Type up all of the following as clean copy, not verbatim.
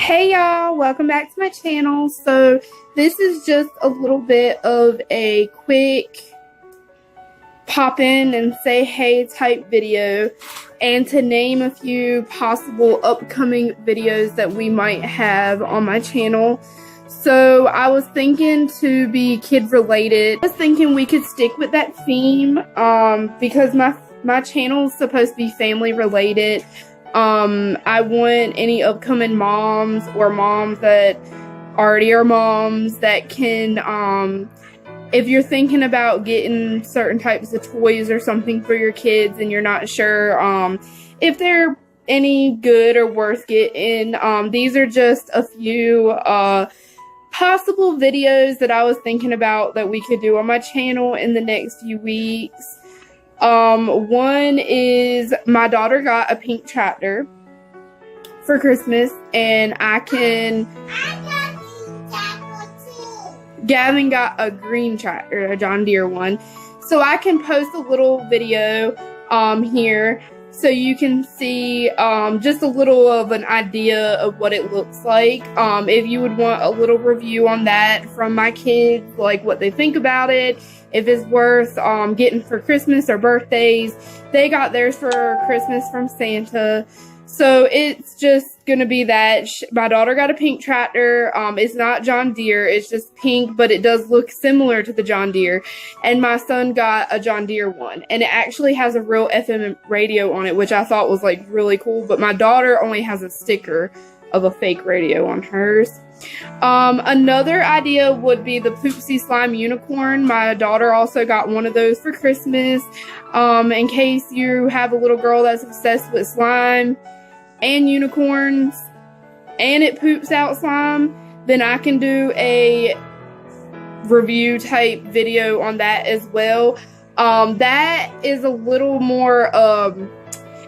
Hey y'all, welcome back to my channel. So this is just a little bit of a quick pop in and say hey type video, and to name a few possible upcoming videos that we might have on my channel. So I was thinking to be kid related. I was thinking we could stick with that theme because my channel is supposed to be family related. I want any upcoming moms or moms that already are moms that can, if you're thinking about getting certain types of toys or something for your kids and you're not sure if they're any good or worth getting, these are just a few possible videos that I was thinking about that we could do on my channel in the next few weeks. One is my daughter got a pink tractor for Christmas, and Gavin got a green tractor, a John Deere one. So I can post a little video here so you can see just a little of an idea of what it looks like. If you would want a little review on that from my kids, like what they think about it, if it's worth getting for Christmas or birthdays. They got theirs for Christmas from Santa. So it's just going to be that. My daughter got a pink tractor. It's not John Deere. It's just pink, but it does look similar to the John Deere. And my son got a John Deere one. And it actually has a real FM radio on it, which I thought was like really cool. But my daughter only has a sticker of a fake radio on hers. Another idea would be the Poopsie Slime Unicorn. My daughter also got one of those for Christmas. In case you have a little girl that's obsessed with slime and unicorns and it poops out slime, then I can do a review type video on that as well. That is a little more,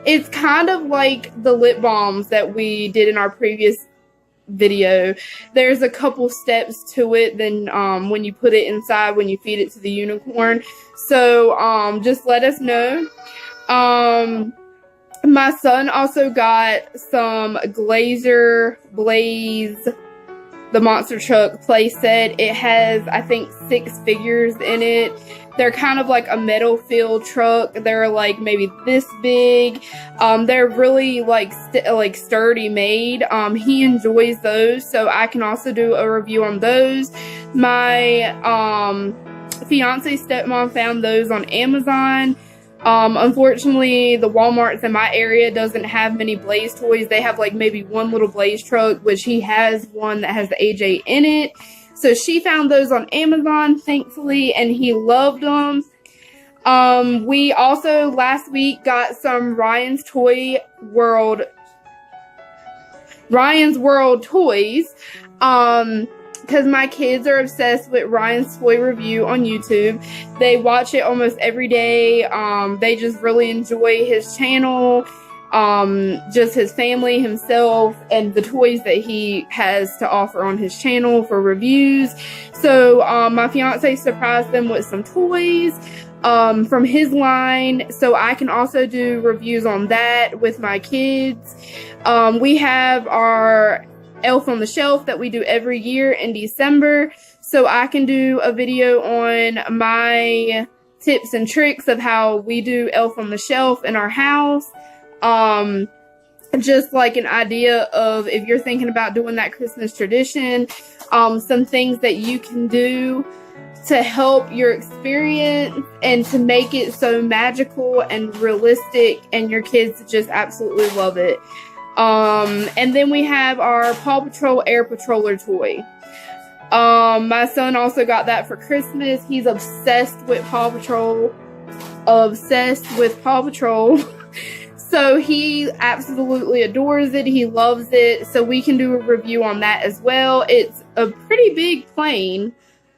it's kind of like the lip balms that we did in our previous video. There's a couple steps to it than when you put it inside, when you feed it to the unicorn. So just let us know. My son also got some Glazer Blaze, the monster truck play set. It has, I think, 6 figures in it. They're kind of like a metal filled truck. They're like maybe this big. They're really like sturdy made. He enjoys those, so I can also do a review on those. My fiance's stepmom found those on Amazon. Unfortunately, the Walmarts in my area doesn't have many Blaze toys. They have like maybe one little Blaze truck, which he has one that has the AJ in it. So she found those on Amazon, thankfully, and he loved them. We also last week got some Ryan's World toys. Because my kids are obsessed with Ryan's Toy Review on YouTube. They watch it almost every day. They just really enjoy his channel, just his family, himself, and the toys that he has to offer on his channel for reviews. So my fiance surprised them with some toys from his line, so I can also do reviews on that with my kids. We have our Elf on the Shelf that we do every year in December, so I can do a video on my tips and tricks of how we do Elf on the Shelf in our house. Just like an idea of if you're thinking about doing that Christmas tradition, some things that you can do to help your experience and to make it so magical and realistic, and your kids just absolutely love it. And then we have our Paw Patrol Air Patroller toy. My son also got that for Christmas. He's obsessed with Paw Patrol. So he absolutely adores it. He loves it. So we can do a review on that as well. It's a pretty big plane.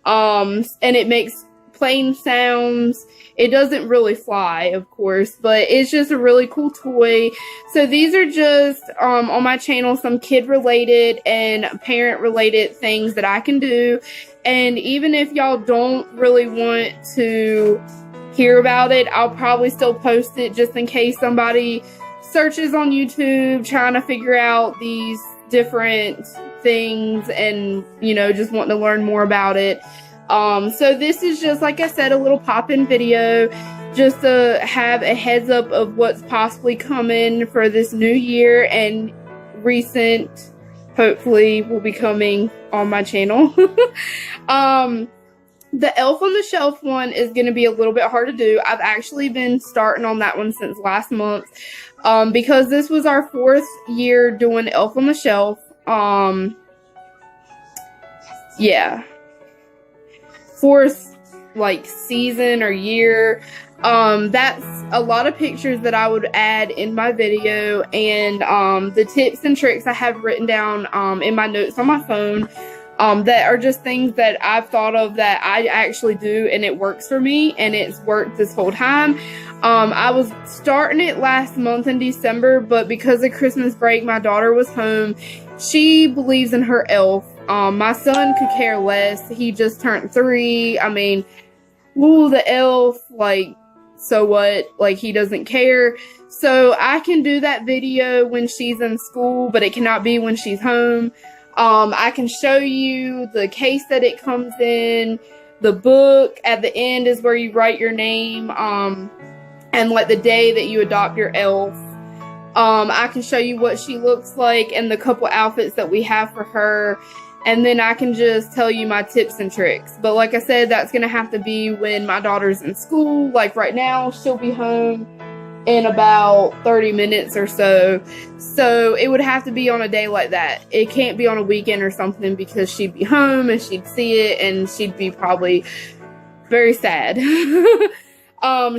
And it makes plane sounds. It doesn't really fly, of course, but it's just a really cool toy. So these are just on my channel some kid related and parent related things that I can do. And even if y'all don't really want to hear about it, I'll probably still post it just in case somebody searches on YouTube trying to figure out these different things and, you know, just wanting to learn more about it. So this is just, like I said, a little pop-in video just to have a heads up of what's possibly coming for this new year, and recent hopefully will be coming on my channel. The Elf on the Shelf one is going to be a little bit hard to do. I've actually been starting on that one since last month, because this was our 4th year doing Elf on the Shelf. Yeah. 4th, like, season or year. That's a lot of pictures that I would add in my video, and the tips and tricks I have written down in my notes on my phone, that are just things that I've thought of that I actually do, and it works for me, and it's worked this whole time. I was starting it last month in December, but because of Christmas break, my daughter was home. She believes in her elf. My son could care less. He just turned 3. I mean, ooh, the elf, like, so what? Like, he doesn't care. So I can do that video when she's in school, but it cannot be when she's home. I can show you the case that it comes in. The book at the end is where you write your name, and like the day that you adopt your elf. I can show you what she looks like and the couple outfits that we have for her. And then I can just tell you my tips and tricks. But like I said, that's going to have to be when my daughter's in school. Like right now, she'll be home in about 30 minutes or so. So it would have to be on a day like that. It can't be on a weekend or something, because she'd be home and she'd see it and she'd be probably very sad.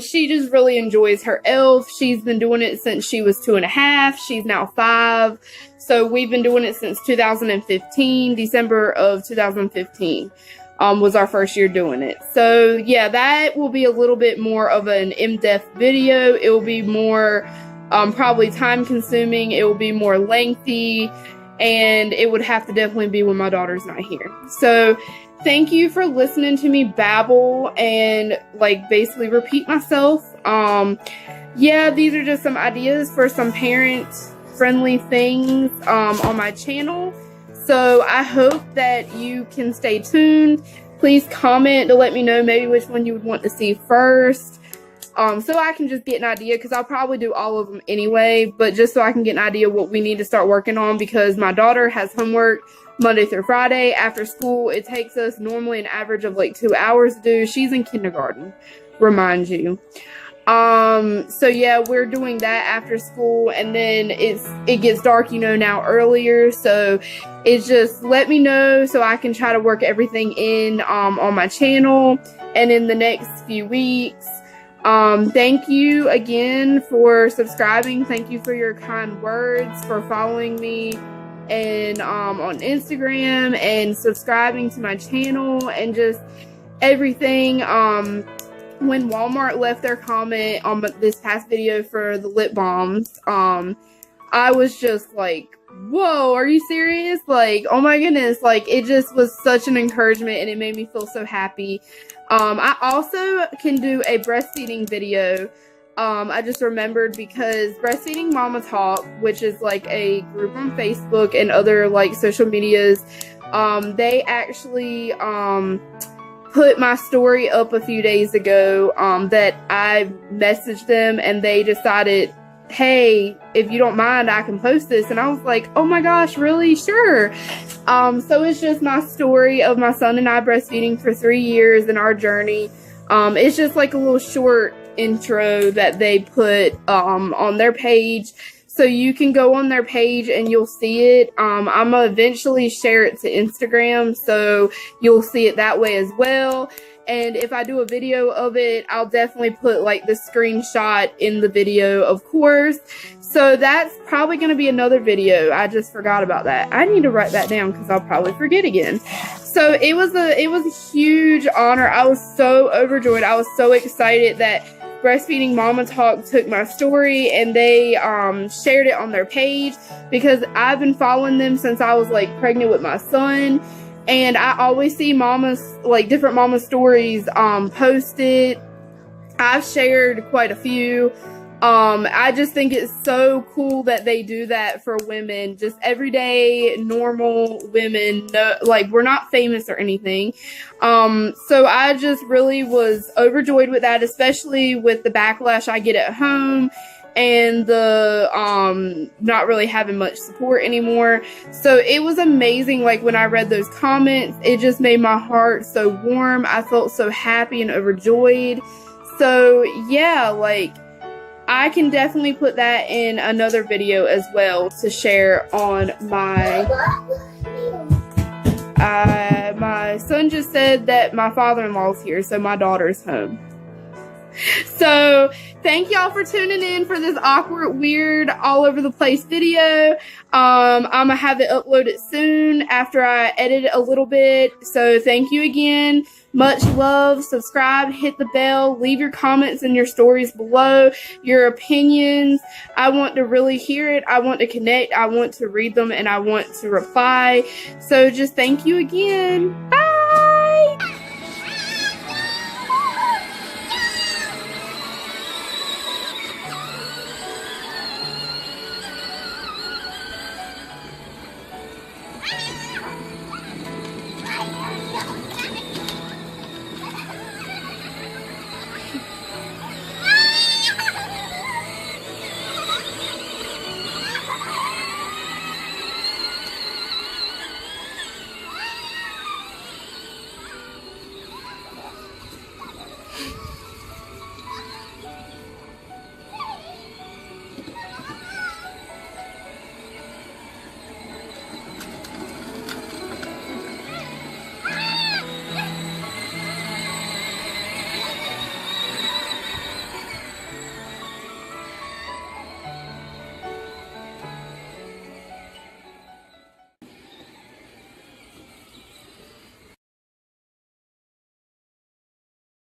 She just really enjoys her elf. She's been doing it since she was 2.5. She's now 5. So we've been doing it since 2015. December of 2015 was our first year doing it. So yeah, that will be a little bit more of an in-depth video. It will be more probably time consuming. It will be more lengthy, and it would have to definitely be when my daughter's not here. So thank you for listening to me babble and like basically repeat myself. Yeah, these are just some ideas for some parent-friendly things on my channel. So I hope that you can stay tuned. Please comment to let me know maybe which one you would want to see first. So I can just get an idea, because I'll probably do all of them anyway, but just so I can get an idea what we need to start working on, because my daughter has homework Monday through Friday. After school, it takes us normally an average of like 2 hours to do. She's in kindergarten, remind you. So yeah, we're doing that after school, and then it gets dark, you know, now earlier. So it's just let me know so I can try to work everything in on my channel and in the next few weeks. Thank you again for subscribing. Thank you for your kind words, for following me and on Instagram and subscribing to my channel and just everything. When Walmart left their comment on this past video for the lip balms, I was just like, whoa, are you serious? Like, oh my goodness, like it just was such an encouragement, and it made me feel so happy. I also can do a breastfeeding video. I just remembered, because Breastfeeding Mama Talk, which is like a group on Facebook and other like social medias, they actually put my story up a few days ago that I messaged them, and they decided, hey, if you don't mind, I can post this. And I was like, oh my gosh, really? Sure. So it's just my story of my son and I breastfeeding for 3 years and our journey. It's just like a little short intro that they put on their page. So you can go on their page and you'll see it. I'm gonna eventually share it to Instagram, so you'll see it that way as well. And if I do a video of it, I'll definitely put like the screenshot in the video, of course. So that's probably going to be another video. I just forgot about that. I need to write that down because I'll probably forget again. So it was a huge honor. I was so overjoyed. I was so excited that Breastfeeding Mama Talk took my story and they shared it on their page, because I've been following them since I was like pregnant with my son. And I always see mamas, like different mama stories posted. I've shared quite a few. I just think it's so cool that they do that for women, just everyday normal women. No, like, we're not famous or anything. So I just really was overjoyed with that, especially with the backlash I get at home and the not really having much support anymore. So it was amazing. Like, when I read those comments, it just made my heart so warm. I felt so happy and overjoyed. So yeah, like, I can definitely put that in another video as well to share on my my son just said that my father-in-law's here, so my daughter's home. So thank y'all for tuning in for this awkward, weird, all over the place video. I'm gonna have it uploaded soon after I edit it a little bit. So thank you again. Much love. Subscribe, hit the bell, leave your comments and your stories below, your opinions. I want to really hear it. I want to connect. I want to read them, and I want to reply. So just thank you again. Bye.